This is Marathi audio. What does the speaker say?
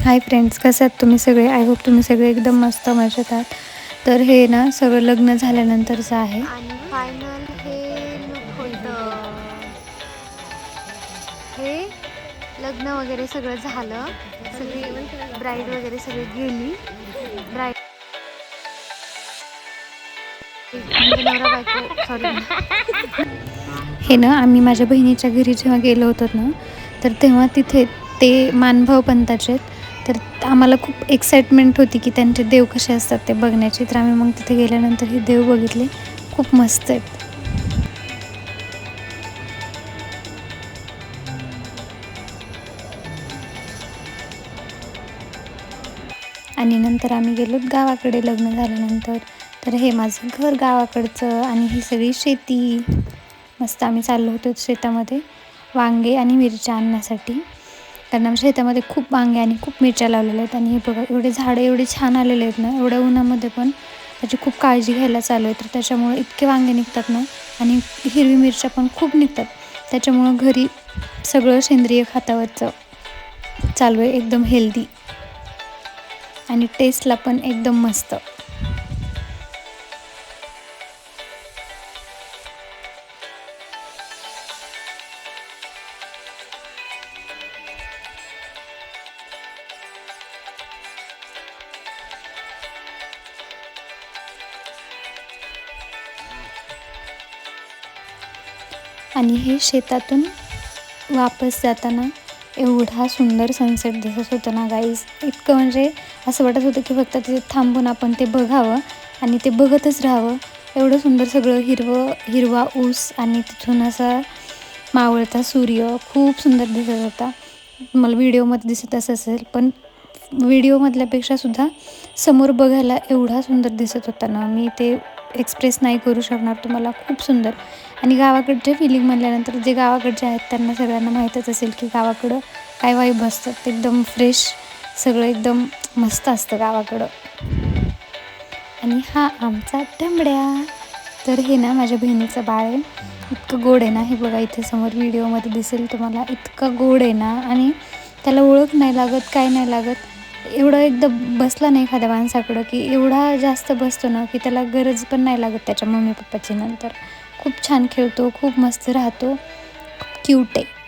हाय फ्रेंड्स, कसं आहात तुम्ही सगळे? आय होप तुम्ही सगळे एकदम मस्त मजेत आहात. तर हे ना सगळं लग्न झाल्यानंतरचं आहे. आणि फायनल हे लुक होतं. हे लग्न वगैरे सगळं झालं. सगळी ब्राईड वगैरे सगळी गेली. ब्राईड म्हणजे नवरा बायको सॉरी. हे ना आम्ही माझ्या बहिणीच्या घरी जेव्हा गेलो होतो ना, तर तेव्हा तिथे ते मानभाव पंथाचे आहेत. तर आम्हाला खूप एक्साइटमेंट होती की त्यांचे देव कसे असतात ते बघण्याची. तर आम्ही मग तिथे गेल्यानंतर हे देव बघितले. खूप मस्त आहेत. आणि नंतर आम्ही गेलो गावाकडे लग्न झाल्यानंतर. तर हे माझं घर गावाकडचं आणि ही सगळी शेती. मस्त आम्ही चाललो होतो शेतामध्ये वांगे आणि मिरच्या आणण्यासाठी. कारण आमच्या शेतामध्ये खूप वांगे आणि खूप मिरच्या लावलेल्या आहेत. आणि हे बघा एवढे झाडं एवढे छान आलेले आहेत ना, एवढ्या उन्हामध्ये पण त्याची खूप काळजी घ्यायला चालू आहे. तर त्याच्यामुळे इतके वांगे निघतात ना, आणि हिरवी मिरच्या पण खूप निघतात. त्याच्यामुळं घरी सगळं सेंद्रिय खतावरचं चालू आहे, एकदम हेल्दी आणि टेस्टला पण एकदम मस्त. आणि हे शेतातून वापस जाताना एवढा सुंदर सनसेट दिसत होतं ना गाईज. इतकं म्हणजे असं वाटत होतं की फक्त तिथे थांबून आपण ते बघावं आणि ते बघतच राहावं. एवढं सुंदर सगळं हिरवा ऊस आणि तिथून असा मावळता सूर्य खूप सुंदर दिसत होता. मला व्हिडिओमध्ये दिसत असेल, पण व्हिडिओमधल्यापेक्षासुद्धा समोर बघायला एवढा सुंदर दिसत होता ना, मी ते एक्सप्रेस नाही करू शकणार तुम्हाला. खूप सुंदर. आणि गावाकडच्या फिलिंग म्हणल्यानंतर जे गावाकडचे आहेत त्यांना सगळ्यांना माहीतच असेल की गावाकडं काय वाईब असतात. एकदम फ्रेश सगळं, एकदम मस्त असतं गावाकडं. आणि हा आमचा टंबड्या. तर हे ना माझ्या बहिणीचं बाळ आहे. इतकं गोड आहे ना, हे बघा इथे समोर व्हिडिओमध्ये दिसेल तुम्हाला. इतकं गोड आहे ना, आणि त्याला ओळख नाही लागत, काय नाही लागत. एवढं एकदम बसला नाही एखाद्या माणसाकडं की एवढा जास्त बसतो ना की त्याला गरज पण नाही लागत त्याच्या मम्मी पप्पाची नंतर. खूप छान खेळतो, खूप मस्त राहतो, खूप क्यूट आहे.